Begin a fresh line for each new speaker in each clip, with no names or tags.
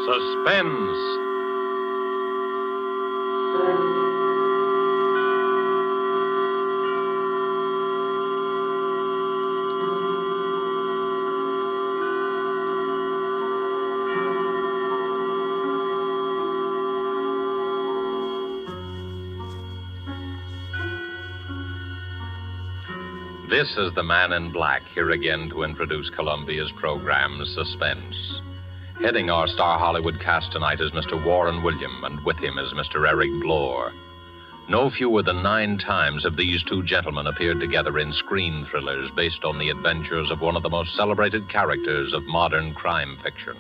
Suspense. This is the Man in Black, here again to introduce Columbia's program, Suspense. Heading our Star Hollywood cast tonight is Mr. Warren William, and with him is Mr. Eric Blore. No fewer than 9 times have these two gentlemen appeared together in screen thrillers based on the adventures of one of the most celebrated characters of modern crime fiction.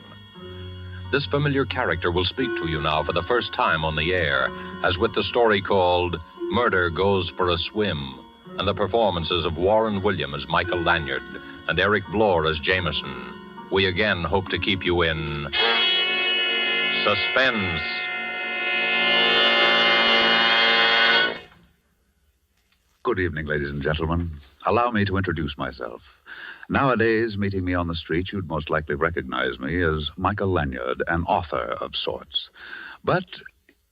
This familiar character will speak to you now for the first time on the air, as with the story called Murder Goes for a Swim, and the performances of Warren William as Michael Lanyard and Eric Blore as Jameson. We again hope to keep you in suspense.
Good evening, ladies and gentlemen. Allow me to introduce myself. Nowadays, meeting me on the street, you'd most likely recognize me as Michael Lanyard, an author of sorts. But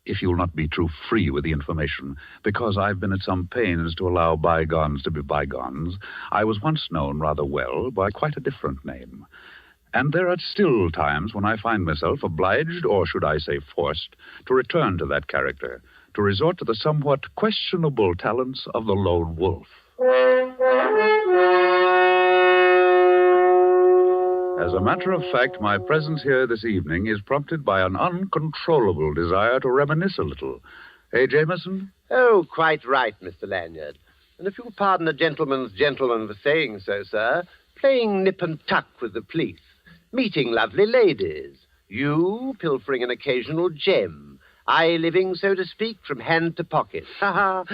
if you'll not be too free with the information, because I've been at some pains to allow bygones to be bygones, I was once known rather well by quite a different name. And there are still times when I find myself obliged, or should I say forced, to return to that character, to resort to the somewhat questionable talents of the lone wolf. As a matter of fact, my presence here this evening is prompted by an uncontrollable desire to reminisce a little. Eh, Jameson?
Oh, quite right, Mr. Lanyard. And if you'll pardon a gentleman for saying so, sir, playing nip and tuck with the police, meeting lovely ladies, you pilfering an occasional gem, I living, so to speak, from hand to pocket. Ha ha!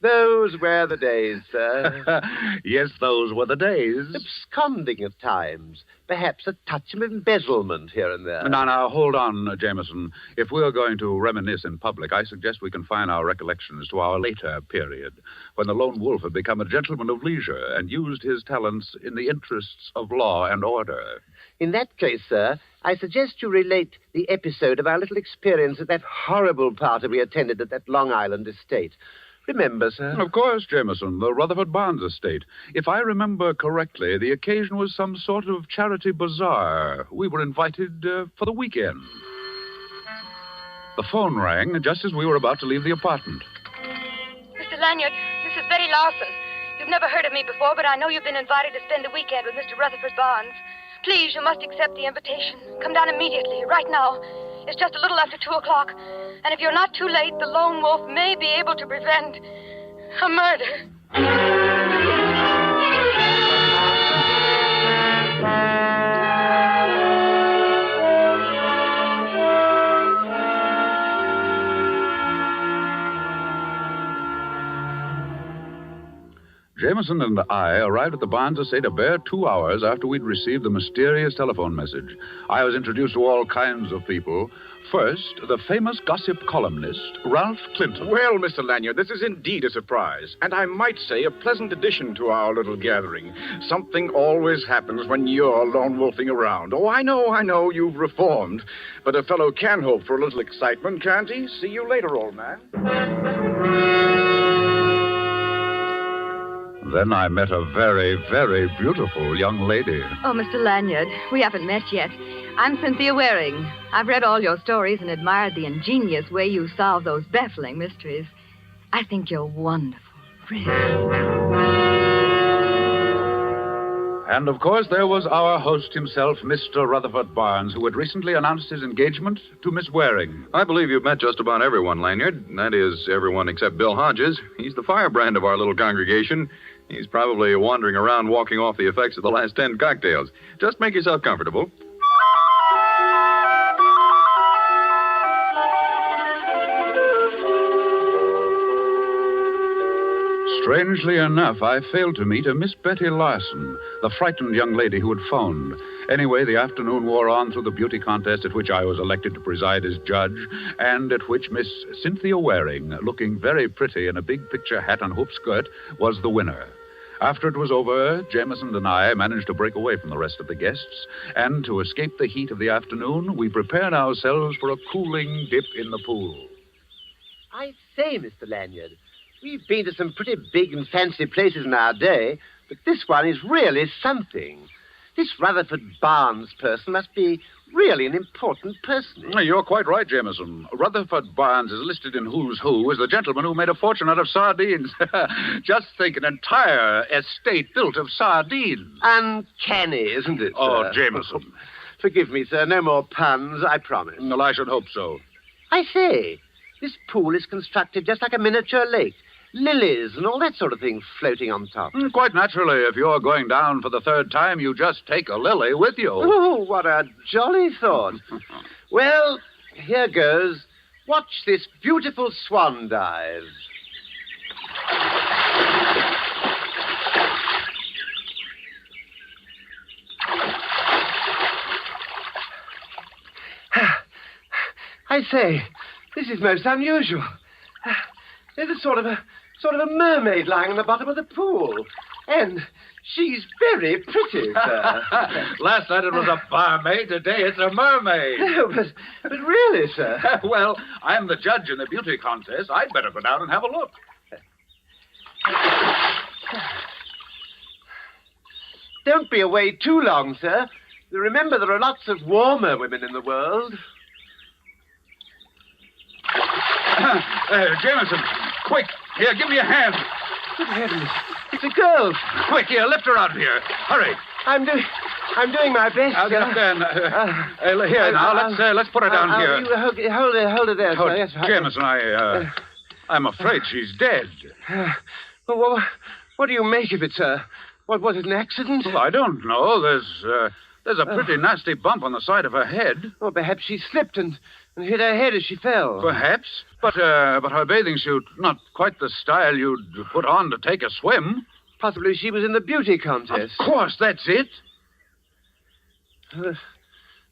Those were the days, sir.
Yes, those were the days.
Absconding at times. Perhaps a touch of embezzlement here and there.
Now, hold on, Jameson. If we're going to reminisce in public, I suggest we confine our recollections to our later period, when the lone wolf had become a gentleman of leisure and used his talents in the interests of law and order.
In that case, sir, I suggest you relate the episode of our little experience at that horrible party we attended at that Long Island estate. Remember, sir?
Of course, Jameson, the Rutherford Barnes estate. If I remember correctly, the occasion was some sort of charity bazaar. We were invited for the weekend. The phone rang just as we were about to leave the apartment.
Mr. Lanyard, this is Betty Lawson. You've never heard of me before, but I know you've been invited to spend the weekend with Mr. Rutherford Barnes. Please, you must accept the invitation. Come down immediately, right now. It's just a little after 2 o'clock. And if you're not too late, the lone wolf may be able to prevent a murder.
Jameson and I arrived at the Barnes estate a bare 2 hours after we'd received the mysterious telephone message. I was introduced to all kinds of people. First, the famous gossip columnist, Ralph Clinton.
Well, Mr. Lanyard, this is indeed a surprise, and I might say a pleasant addition to our little gathering. Something always happens when you're lone wolfing around. Oh, I know, you've reformed. But a fellow can hope for a little excitement, can't he? See you later, old man.
Then I met a very, very beautiful young lady.
Oh, Mr. Lanyard, we haven't met yet. I'm Cynthia Waring. I've read all your stories and admired the ingenious way you solve those baffling mysteries. I think you're wonderful, really.
And, of course, there was our host himself, Mr. Rutherford Barnes, who had recently announced his engagement to Miss Waring.
I believe you've met just about everyone, Lanyard. That is, everyone except Bill Hodges. He's the firebrand of our little congregation. He's probably wandering around walking off the effects of the last 10 cocktails. Just make yourself comfortable.
Strangely enough, I failed to meet a Miss Betty Larson, the frightened young lady who had phoned. Anyway, the afternoon wore on through the beauty contest at which I was elected to preside as judge, and at which Miss Cynthia Waring, looking very pretty in a big picture hat and hoop skirt, was the winner. After it was over, Jameson and I managed to break away from the rest of the guests, and to escape the heat of the afternoon, we prepared ourselves for a cooling dip in the pool.
I say, Mr. Lanyard, we've been to some pretty big and fancy places in our day, but this one is really something. This Rutherford Barnes person must be really an important person.
You're quite right, Jameson. Rutherford Barnes is listed in Who's Who as the gentleman who made a fortune out of sardines. Just think, an entire estate built of sardines.
Uncanny, isn't it, sir?
Oh, Jameson.
Forgive me, sir. No more puns, I promise.
Well, I should hope so.
I say, this pool is constructed just like a miniature lake. Lilies and all that sort of thing floating on top.
Quite naturally, if you're going down for the third time, you just take a lily with you.
Oh, what a jolly thought. Well, here goes. Watch this beautiful swan dive. I say, this is most unusual. There's a sort of a mermaid lying on the bottom of the pool. And she's very pretty, sir.
Last night it was a barmaid. Today it's a mermaid.
No, but really, sir.
Well, I'm the judge in the beauty contest. I'd better go down and have a look.
Don't be away too long, sir. Remember, there are lots of warmer women in the world.
Jameson, quick. Here, give me a hand.
Good heavens. It's a girl.
Quick, here, lift her out of here. Hurry.
I'm doing my best.
I'll get up there and, here, now, let's put her down here.
You hold her there, sir. Yes,
Jameson, I'm afraid she's dead.
Well, what do you make of it, sir? What, was it an accident?
Well, I don't know. There's a pretty nasty bump on the side of her head.
Well, perhaps she slipped and hit her head as she fell.
Perhaps. But her bathing suit, not quite the style you'd put on to take a swim.
Possibly she was in the beauty contest.
Of course, that's it.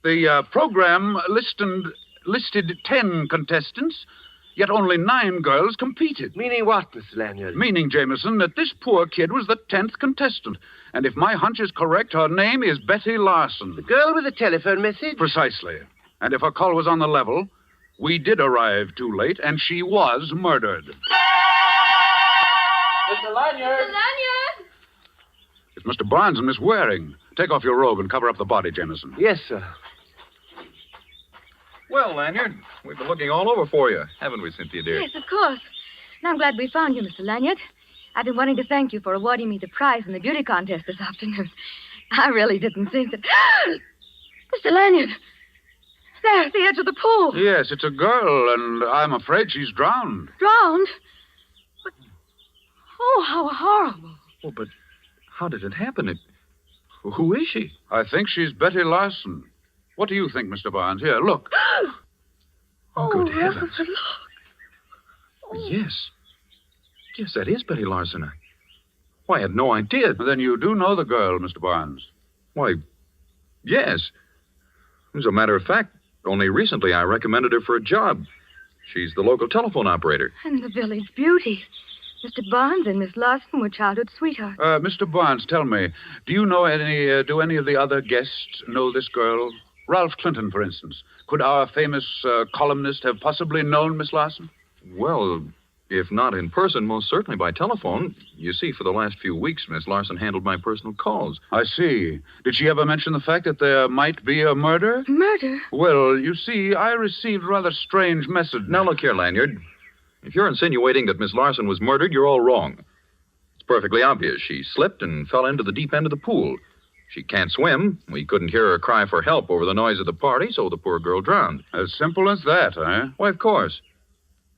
The program listed 10 contestants, yet only 9 girls competed.
Meaning what, Mr. Lanyard?
Meaning, Jameson, that this poor kid was the 10th contestant. And if my hunch is correct, her name is Betty Larson.
The girl with the telephone message?
Precisely. And if her call was on the level, we did arrive too late, and she was murdered.
Mr. Lanyard!
Mr. Lanyard!
It's Mr. Barnes and Miss Waring. Take off your robe and cover up the body, Jameson.
Yes, sir.
Well, Lanyard, we've been looking all over for you, haven't we, Cynthia, dear?
Yes, of course. And I'm glad we found you, Mr. Lanyard. I've been wanting to thank you for awarding me the prize in the beauty contest this afternoon. I really didn't think that... Mr. Lanyard! There, at the edge of the pool.
Yes, it's a girl, and I'm afraid she's drowned.
Drowned? But... Oh, how horrible.
Oh, but how did it happen? Who is she?
I think she's Betty Larson. What do you think, Mr. Barnes? Here, look.
Oh, good heavens.
Look.
Oh. Yes. Yes, that is Betty Larson. Why, I had no idea.
Then you do know the girl, Mr. Barnes.
Why, yes. As a matter of fact, only recently I recommended her for a job. She's the local telephone operator.
And the village beauty. Mr. Barnes and Miss Larson were childhood sweethearts.
Mr. Barnes, tell me, do any of the other guests know this girl? Ralph Clinton, for instance. Could our famous columnist have possibly known Miss Larson?
Well, if not in person, most certainly by telephone. You see, for the last few weeks, Miss Larson handled my personal calls.
I see. Did she ever mention the fact that there might be a murder?
Murder?
Well, you see, I received a rather strange message.
Now, look here, Lanyard. If you're insinuating that Miss Larson was murdered, you're all wrong. It's perfectly obvious. She slipped and fell into the deep end of the pool. She can't swim. We couldn't hear her cry for help over the noise of the party, so the poor girl drowned.
As simple as that, eh?
Why, of course.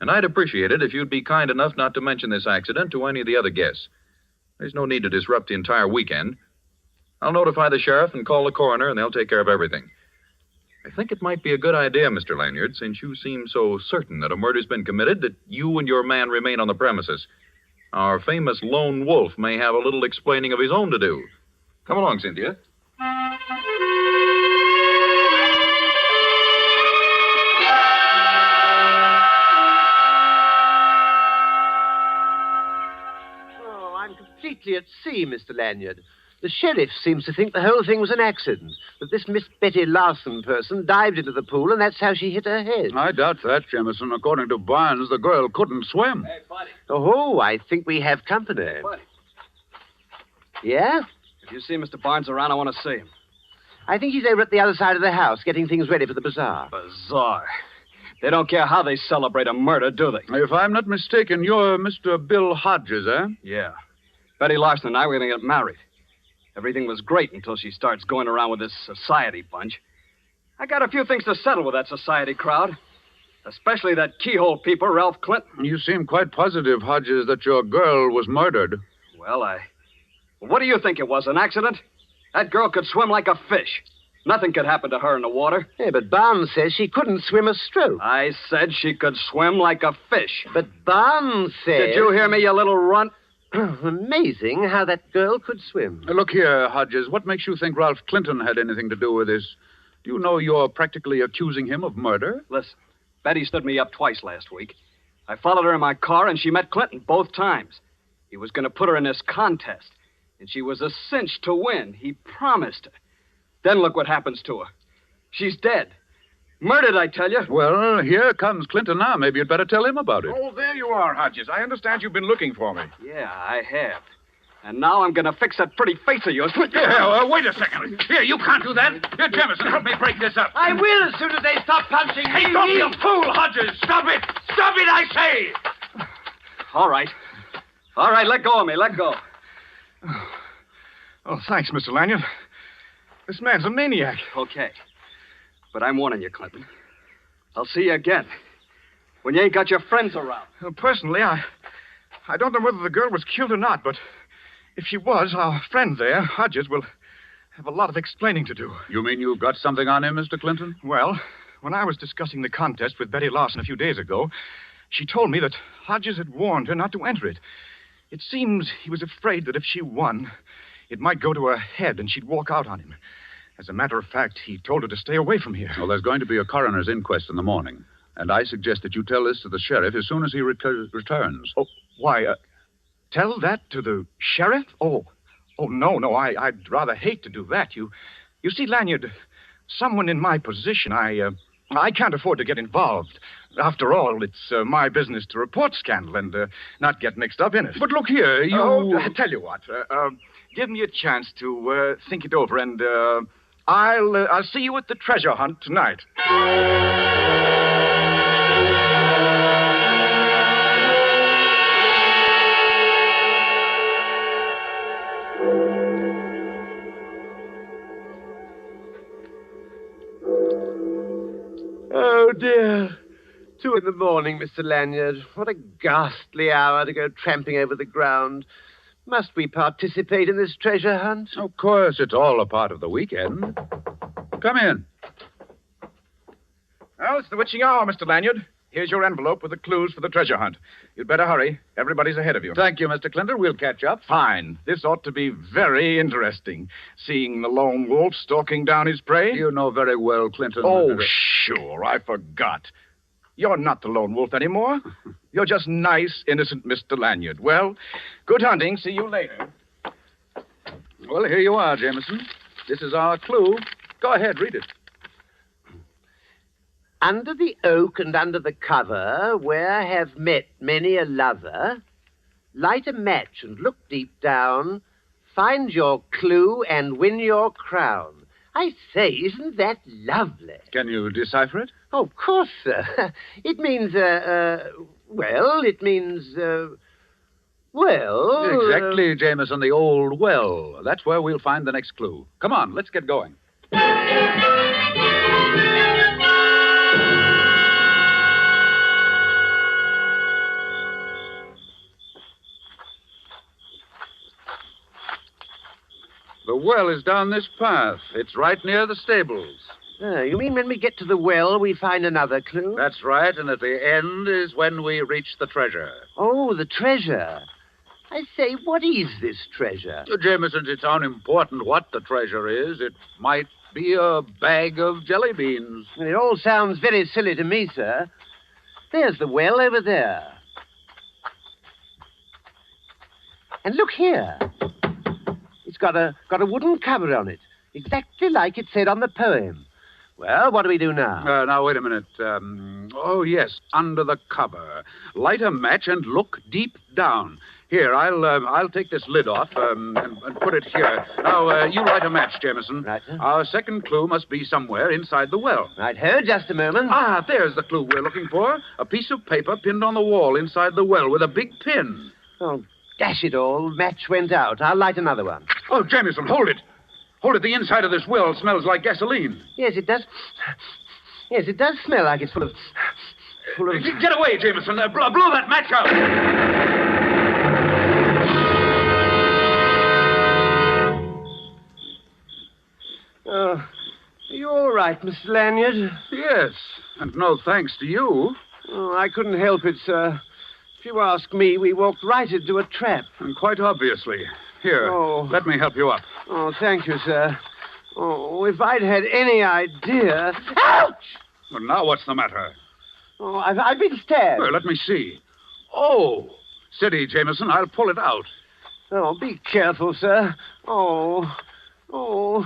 And I'd appreciate it if you'd be kind enough not to mention this accident to any of the other guests. There's no need to disrupt the entire weekend. I'll notify the sheriff and call the coroner, and they'll take care of everything. I think it might be a good idea, Mr. Lanyard, since you seem so certain that a murder's been committed, that you and your man remain on the premises. Our famous lone wolf may have a little explaining of his own to do. Come along, Cynthia.
Oh, I'm completely at sea, Mr. Lanyard. The sheriff seems to think the whole thing was an accident, that this Miss Betty Larson person dived into the pool and that's how she hit her head.
I doubt that, Jameson. According to Barnes, the girl couldn't swim.
Hey, buddy.
Oh, I think we have company.
Hey, buddy.
Yeah?
If you see Mr. Barnes around, I want to see him.
I think he's over at the other side of the house, getting things ready for the bazaar.
Bizarre. They don't care how they celebrate a murder, do they?
If I'm not mistaken, you're Mr. Bill Hodges, eh?
Yeah. Betty Larson and I were going to get married. Everything was great until she starts going around with this society bunch. I got a few things to settle with that society crowd. Especially that keyhole peeper, Ralph Clinton.
You seem quite positive, Hodges, that your girl was murdered.
Well, what do you think it was, an accident? That girl could swim like a fish. Nothing could happen to her in the water.
Yeah, but Barnes says she couldn't swim a stroke.
I said she could swim like a fish.
But Barnes says...
Did you hear me, you little runt?
Amazing how that girl could swim.
Look here, Hodges. What makes you think Ralph Clinton had anything to do with this? Do you know you're practically accusing him of murder?
Listen, Betty stood me up twice last week. I followed her in my car, and she met Clinton both times. He was going to put her in this contest, and she was a cinch to win. He promised her. Then look what happens to her. She's dead. Murdered, I tell you.
Well, here comes Clinton now. Maybe you'd better tell him about it.
Oh, there you are, Hodges. I understand you've been looking for me.
Yeah, I have. And now I'm going to fix that pretty face of yours.
Wait a second. Here, you can't do that. Here, Jameson, help me break this up.
I will as soon as they stop punching me.
Hey, don't be a fool, Hodges. Stop it. Stop it, I say.
All right. All right, let go of me. Let go.
Oh, thanks, Mr. Lanyard. This man's a maniac.
Okay. But I'm warning you, Clinton. I'll see you again. When you ain't got your friends around.
Personally, I don't know whether the girl was killed or not, but if she was, our friend there, Hodges, will have a lot of explaining to do.
You mean you've got something on him, Mr. Clinton?
Well, when I was discussing the contest with Betty Larson a few days ago, she told me that Hodges had warned her not to enter it. It seems he was afraid that if she won, it might go to her head and she'd walk out on him. As a matter of fact, he told her to stay away from here.
Well, there's going to be a coroner's inquest in the morning, and I suggest that you tell this to the sheriff as soon as he returns.
Oh, why, tell that to the sheriff? Oh, no, I'd rather hate to do that. You see, Lanyard, someone in my position, I can't afford to get involved. After all, it's my business to report scandal and not get mixed up in it.
But look here, you...
I tell you what, give me a chance to think it over, and I'll see you at the treasure hunt tonight.
Oh, dear. 2 in the morning, Mr. Lanyard. What a ghastly hour to go tramping over the ground. Must we participate in this treasure hunt?
Of course, it's all a part of the weekend. Come in.
Well, it's the witching hour, Mr. Lanyard. Here's your envelope with the clues for the treasure hunt. You'd better hurry. Everybody's ahead of you.
Thank you, Mr. Clinton. We'll catch up.
Fine. This ought to be very interesting. Seeing the lone wolf stalking down his prey.
You know very well, Clinton.
Oh, sure. I forgot. You're not the lone wolf anymore. You're just nice, innocent Mr. Lanyard. Well, good hunting. See you later.
Well, here you are, Jameson. This is our clue. Go ahead, read it.
Under the oak and under the cover, where have met many a lover, light a match and look deep down, find your clue and win your crown. I say, isn't that lovely?
Can you decipher it?
Oh, of course, sir. It means, it means,
Exactly, Jameson, the old well. That's where we'll find the next clue. Come on, let's get going. The well is down this path. It's right near the stables.
You mean when we get to the well, we find another clue?
That's right, and at the end is when we reach the treasure.
Oh, the treasure. I say, what is this treasure?
Jameson, it's unimportant what the treasure is. It might be a bag of jelly beans.
It all sounds very silly to me, sir. There's the well over there. And look here. It's got a wooden cover on it, exactly like it said on the poem. Well, what do we do now?
Now, wait a minute. Oh, yes, under the cover. Light a match and look deep down. Here, I'll take this lid off and put it here. Now, you light a match, Jameson.
Right, sir.
Our second clue must be somewhere inside the well.
Right-ho, just a moment.
Ah, there's the clue we're looking for. A piece of paper pinned on the wall inside the well with a big pin.
Oh, dash it all. Match went out. I'll light another one.
Oh, Jameson, hold it. Hold it. The inside of this well smells like gasoline.
Yes, it does. Yes, it does smell like it's full of...
Get away, Jameson. Blow that match out.
Oh, are you all right, Mr. Lanyard?
Yes, and no thanks to you.
Oh, I couldn't help it, sir. If you ask me, we walked right into a trap.
And quite obviously. Here, let me help you up.
Oh, thank you, sir. Oh, if I'd had any idea... Ouch!
Well, now what's the matter?
Oh, I've been stabbed.
Well, let me see. Oh, steady, Jameson. I'll pull it out.
Oh, be careful, sir. Oh. Oh!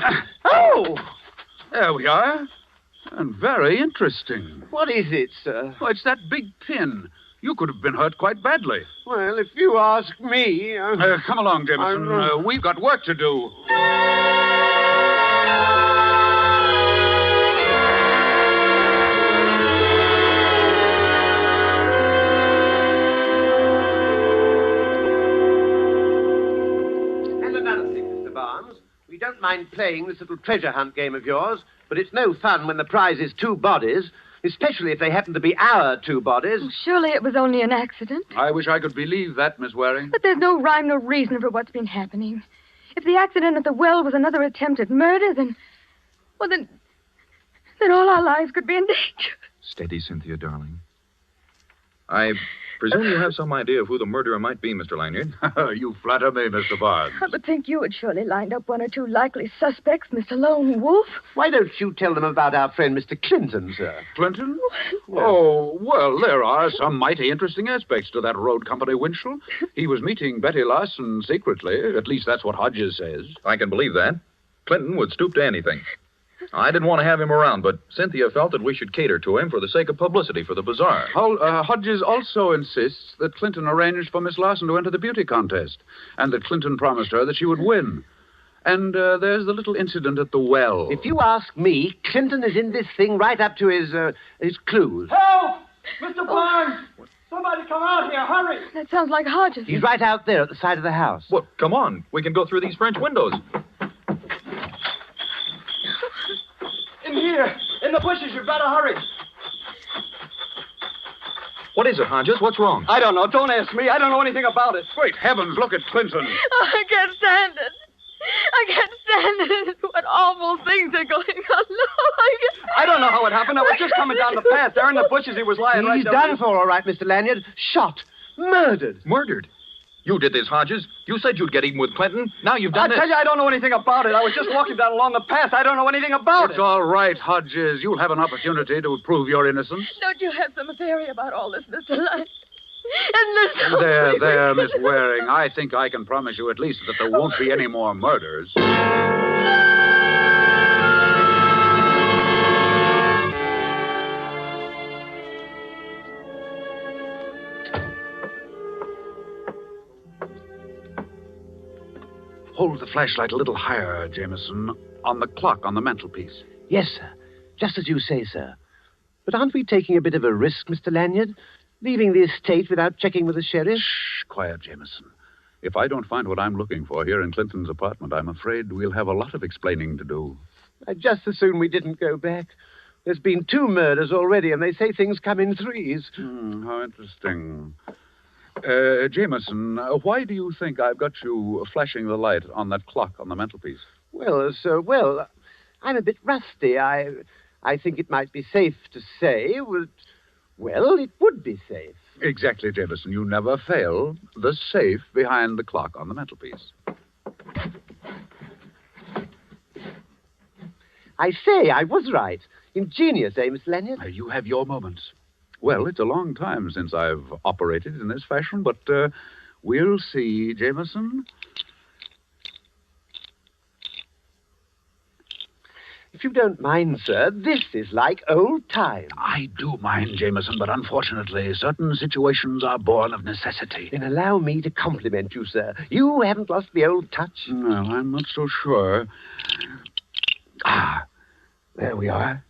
There we are. And very interesting.
What is it, sir?
Oh, it's that big pin. You could have been hurt quite badly.
Well, if you ask me...
Come along, Jameson. We've got work to do.
And another thing, Mr. Barnes. We don't mind playing this little treasure hunt game of yours, but it's no fun when the prize is 2 bodies, especially if they happen to be our 2 bodies.
Oh, surely it was only an accident.
I wish I could believe that, Miss Waring.
But there's no rhyme nor reason for what's been happening. If the accident at the well was another attempt at murder, then all our lives could be in danger.
Steady, Cynthia, darling. I presume you have some idea of who the murderer might be, Mr. Lanyard.
You flatter me, Mr. Barnes.
I would think you had surely lined up 1 or 2 likely suspects, Mr. Lone Wolf.
Why don't you tell them about our friend Mr. Clinton, sir?
Clinton? Oh, well, there are some mighty interesting aspects to that road company Winchell. He was meeting Betty Larson secretly. At least that's what Hodges says.
I can believe that. Clinton would stoop to anything. I didn't want to have him around, but Cynthia felt that we should cater to him for the sake of publicity for the bazaar.
Hodges also insists that Clinton arranged for Miss Larson to enter the beauty contest, and that Clinton promised her that she would win. And there's the little incident at the well.
If you ask me, Clinton is in this thing right up to his clues.
Help! Mr. Barnes! Somebody come out here, hurry!
That sounds like Hodges.
He's right out there at the side of the house.
Well, come on. We can go through these French windows.
In here, in the bushes, you better hurry.
What is it, Hodges? What's wrong?
I don't know. Don't ask me. I don't know anything about it.
Great heavens, look at Clinton.
Oh, I can't stand it. I can't stand it. What awful things are going on. No,
I don't know how it happened. I was just coming down the path. There in the bushes, he was lying right
He's
there.
done for, all right, Mr. Lanyard. Shot. Murdered.
Murdered? You did this, Hodges. You said you'd get even with Clinton. Now you've done
I tell you, I don't know anything about it. I was just walking down along the path. I don't know anything about
It's
it.
all right, Hodges. You'll have an opportunity to prove your innocence.
Don't you have some theory about all this, Mr. Lanyard? And Miss...
There, Miss Waring. I think I can promise you at least that there won't be any more murders. Hold the flashlight a little higher, Jameson, on the clock on the mantelpiece.
Yes, sir. Just as you say, sir. But aren't we taking a bit of a risk, Mr. Lanyard? Leaving the estate without checking with the sheriff?
Shh, quiet, Jameson. If I don't find what I'm looking for here in Clinton's apartment, I'm afraid we'll have a lot of explaining to do.
I'd just as soon we didn't go back. There's been 2 murders already, and they say things come in 3s.
How interesting. Jameson, why do you think I've got you flashing the light on that clock on the mantelpiece?
Well, sir, I'm a bit rusty. I think it might be safe to say, well, it would be safe.
Exactly, Jameson. You never fail. The safe behind the clock on the mantelpiece.
I say, I was right. Ingenious, eh, Mr. Lanyard?
You have your moments. Well, it's a long time since I've operated in this fashion, but we'll see, Jameson.
If you don't mind, sir, this is like old times.
I do mind, Jameson, but unfortunately, certain situations are born of necessity.
Then allow me to compliment you, sir. You haven't lost the old touch.
No, I'm not so sure. Ah, there we are.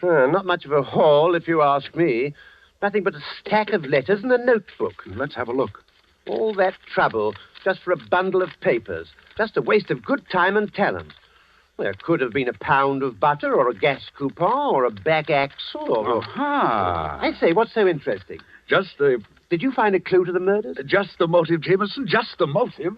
Not much of a haul, if you ask me. Nothing but a stack of letters and a notebook.
Let's have a look.
All that trouble just for a bundle of papers. Just a waste of good time and talent. There could have been a pound of butter or a gas coupon or a back axle or...
Aha!
I say, what's so interesting?
Just the...
Did you find a clue to the murders?
Just the motive, Jameson. Just the motive.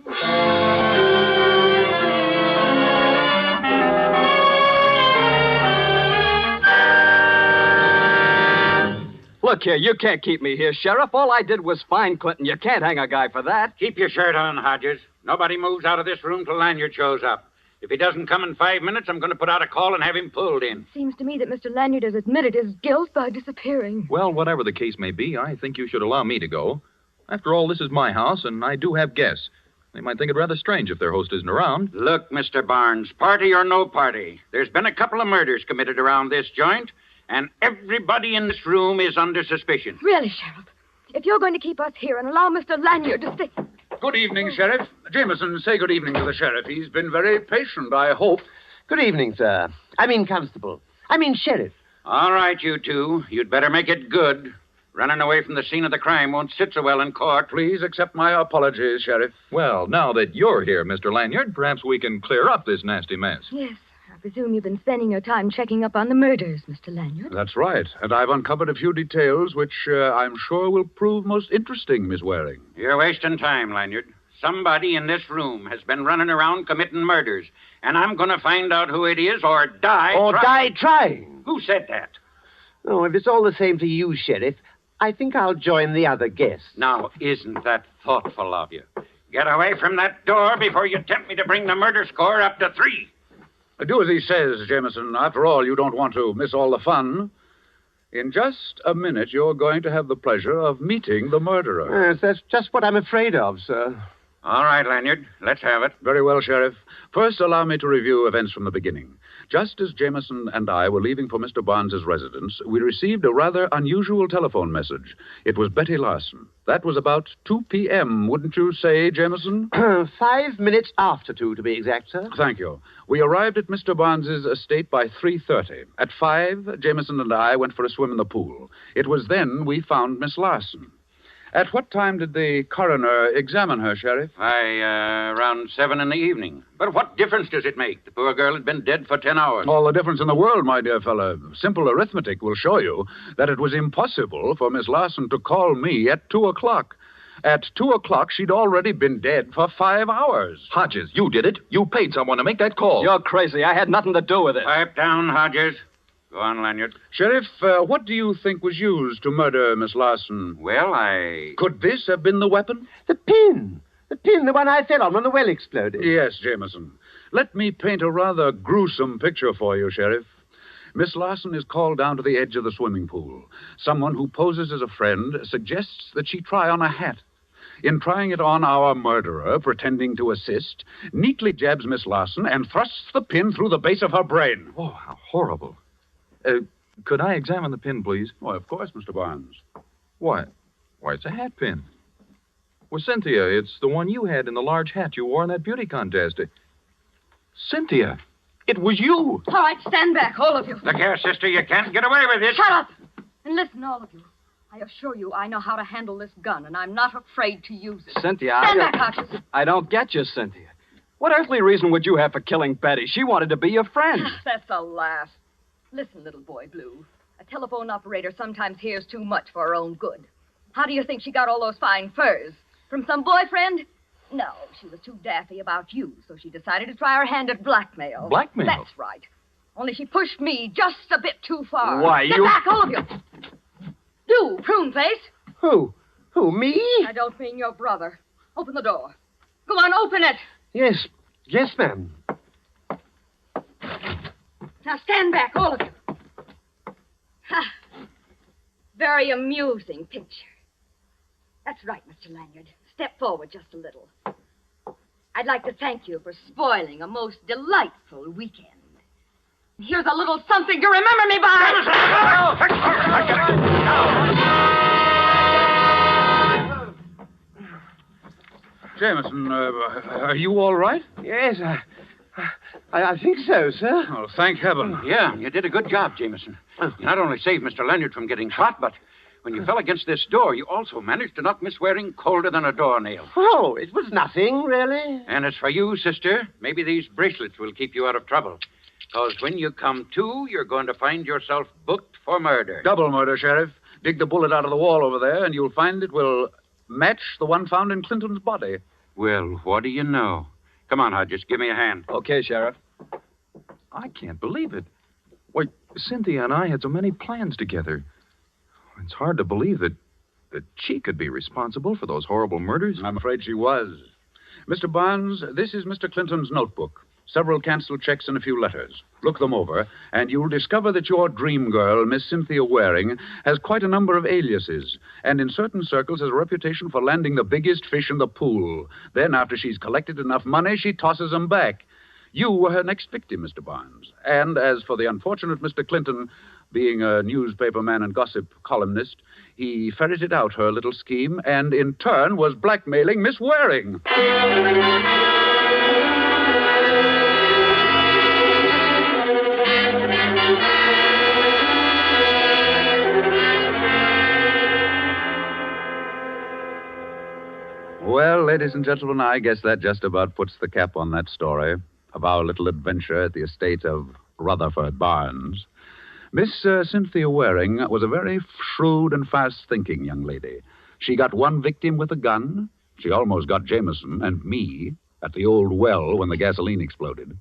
Look here, you can't keep me here, Sheriff. All I did was find Clinton. You can't hang a guy for that.
Keep your shirt on, Hodges. Nobody moves out of this room till Lanyard shows up. If he doesn't come in 5 minutes, I'm going to put out a call and have him pulled in.
Seems to me that Mr. Lanyard has admitted his guilt by disappearing.
Well, whatever the case may be, I think you should allow me to go. After all, this is my house, and I do have guests. They might think it rather strange if their host isn't around.
Look, Mr. Barnes, party or no party, there's been a couple of murders committed around this joint, and everybody in this room is under suspicion.
Really, Sheriff? If you're going to keep us here and allow Mr. Lanyard to stay...
Good evening, Sheriff. Jameson, say good evening to the Sheriff. He's been very patient, I hope.
Good evening, sir. Constable. Sheriff.
All right, you two. You'd better make it good. Running away from the scene of the crime won't sit so well in court.
Please accept my apologies, Sheriff.
Well, now that you're here, Mr. Lanyard, perhaps we can clear up this nasty mess.
Yes. I presume you've been spending your time checking up on the murders, Mr. Lanyard.
That's right. And I've uncovered a few details which I'm sure will prove most interesting, Miss Waring.
You're wasting time, Lanyard. Somebody in this room has been running around committing murders, and I'm going to find out who it is or die
die trying.
Who said that?
Oh, if it's all the same to you, Sheriff, I think I'll join the other guests.
Now, isn't that thoughtful of you? Get away from that door before you tempt me to bring the murder score up to 3.
Do as he says, Jameson. After all, you don't want to miss all the fun. In just a minute, you're going to have the pleasure of meeting the murderer.
Yes, that's just what I'm afraid of, sir.
All right, Lanyard. Let's have it.
Very well, Sheriff. First, allow me to review events from the beginning. Just as Jameson and I were leaving for Mr. Barnes's residence, we received a rather unusual telephone message. It was Betty Larson. That was about 2 p.m., wouldn't you say, Jameson?
5 minutes after 2, to be exact, sir.
Thank you. We arrived at Mr. Barnes's estate by 3:30. At 5, Jameson and I went for a swim in the pool. It was then we found Miss Larson. At what time did the coroner examine her, Sheriff?
Around 7 in the evening. But what difference does it make? The poor girl had been dead for 10 hours.
All the difference in the world, my dear fellow. Simple arithmetic will show you that it was impossible for Miss Larson to call me at 2 o'clock. At 2 o'clock, she'd already been dead for 5 hours.
Hodges, you did it. You paid someone to make that call.
You're crazy. I had nothing to do with it.
Pipe down, Hodges. Go on, Lanyard.
Sheriff, what do you think was used to murder Miss Larson?
Well,
Could this have been the weapon?
The pin. The pin, the one I fell on when the well exploded.
Yes, Jameson. Let me paint a rather gruesome picture for you, Sheriff. Miss Larson is called down to the edge of the swimming pool. Someone who poses as a friend suggests that she try on a hat. In trying it on, our murderer, pretending to assist, neatly jabs Miss Larson and thrusts the pin through the base of her brain.
Oh, how horrible. Could I examine the pin, please?
Why, of course, Mr. Barnes.
Why, it's a hat pin. Well, Cynthia, it's the one you had in the large hat you wore in that beauty contest. Cynthia, it was you.
All right, stand back, all of you.
Look here, sister, you can't get away with this.
Shut up! And listen, all of you. I assure you I know how to handle this gun, and I'm not afraid to use it.
Cynthia,
Stand back, Hodges.
I don't get you, Cynthia. What earthly reason would you have for killing Betty? She wanted to be your friend.
That's a laugh. Listen, little boy Blue. A telephone operator sometimes hears too much for her own good. How do you think she got all those fine furs? From some boyfriend? No, she was too daffy about you, so she decided to try her hand at blackmail.
Blackmail?
That's right. Only she pushed me just a bit too far.
Why,
Get back, all of you. You, prune face.
Who? Who, me?
I don't mean your brother. Open the door. Go on, open it.
Yes, ma'am.
Now stand back, all of you. Ha. Very amusing picture. That's right, Mr. Lanyard. Step forward just a little.
I'd like to thank you for spoiling a most delightful weekend. Here's a little something to remember me by.
Jameson, are you all right?
Yes, I think so, sir.
Oh, thank heaven.
Yeah, you did a good job, Jameson. You not only saved Mr. Lanyard from getting shot, but when you fell against this door, you also managed to knock Miss Waring colder than a doornail.
Oh, it was nothing, really.
And as for you, sister, maybe these bracelets will keep you out of trouble. Because when you come to, you're going to find yourself booked for murder.
Double murder, Sheriff. Dig the bullet out of the wall over there, and you'll find it will match the one found in Clinton's body.
Well, what do you know? Come on, Hodges, give me a hand.
Okay, Sheriff.
I can't believe it. Why, Cynthia and I had so many plans together. It's hard to believe that she could be responsible for those horrible murders.
I'm afraid she was. Mr. Barnes, this is Mr. Clinton's notebook. Several canceled checks and a few letters. Look them over, and you'll discover that your dream girl, Miss Cynthia Waring, has quite a number of aliases, and in certain circles has a reputation for landing the biggest fish in the pool. Then, after she's collected enough money, she tosses them back. You were her next victim, Mr. Barnes. And as for the unfortunate Mr. Clinton, being a newspaper man and gossip columnist, he ferreted out her little scheme and, in turn, was blackmailing Miss Waring. Well, ladies and gentlemen, I guess that just about puts the cap on that story of our little adventure at the estate of Rutherford Barnes. Miss Cynthia Waring was a very shrewd and fast-thinking young lady. She got one victim with a gun. She almost got Jameson and me at the old well when the gasoline exploded,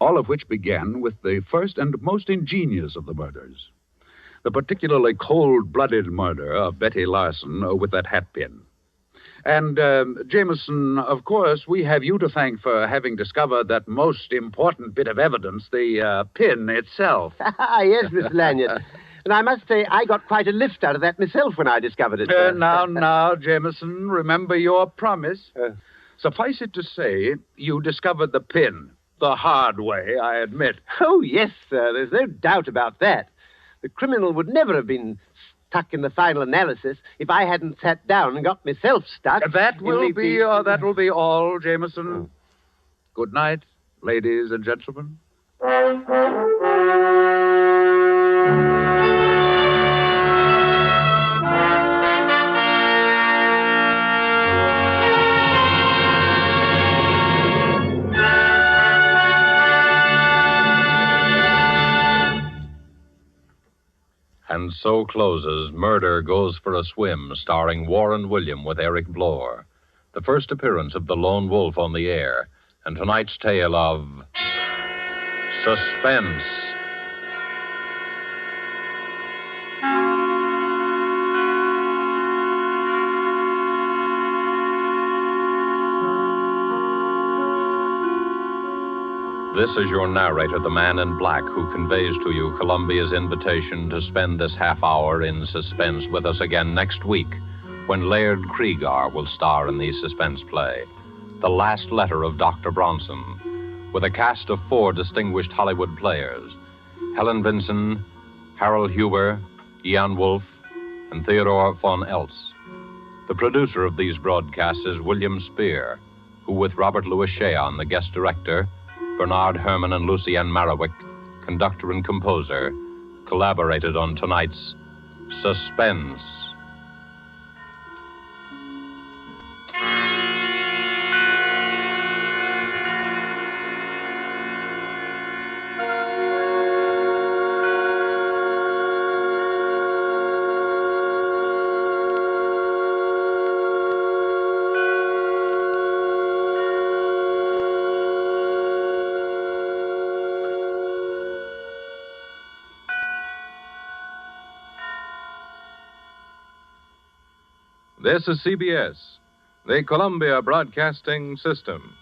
all of which began with the first and most ingenious of the murders, the particularly cold-blooded murder of Betty Larson with that hat pin. And, Jameson, of course, we have you to thank for having discovered that most important bit of evidence, the pin itself.
Yes, Mr. Lanyard. And I must say, I got quite a lift out of that myself when I discovered it.
Now, Jameson, remember your promise. Suffice it to say, you discovered the pin. The hard way, I admit.
Oh, yes, sir. There's no doubt about that. The criminal would never have been stuck in the final analysis if I hadn't sat down and got myself stuck.
That will be all, Jameson. Good night, ladies and gentlemen.
And so closes Murder Goes for a Swim, starring Warren William with Eric Blore. The first appearance of the lone wolf on the air, and tonight's tale of Suspense. This is your narrator, the man in black, who conveys to you Columbia's invitation to spend this half hour in suspense with us again next week, when Laird Kriegar will star in the suspense play, The Last Letter of Dr. Bronson, with a cast of 4 distinguished Hollywood players, Helen Vinson, Harold Huber, Ian Wolfe, and Theodore von Eltz. The producer of these broadcasts is William Spear, who, with Robert Louis Cheon, the guest director, Bernard Herrmann and Lucienne Marowik, conductor and composer, collaborated on tonight's Suspense.
This is CBS, the Columbia Broadcasting System.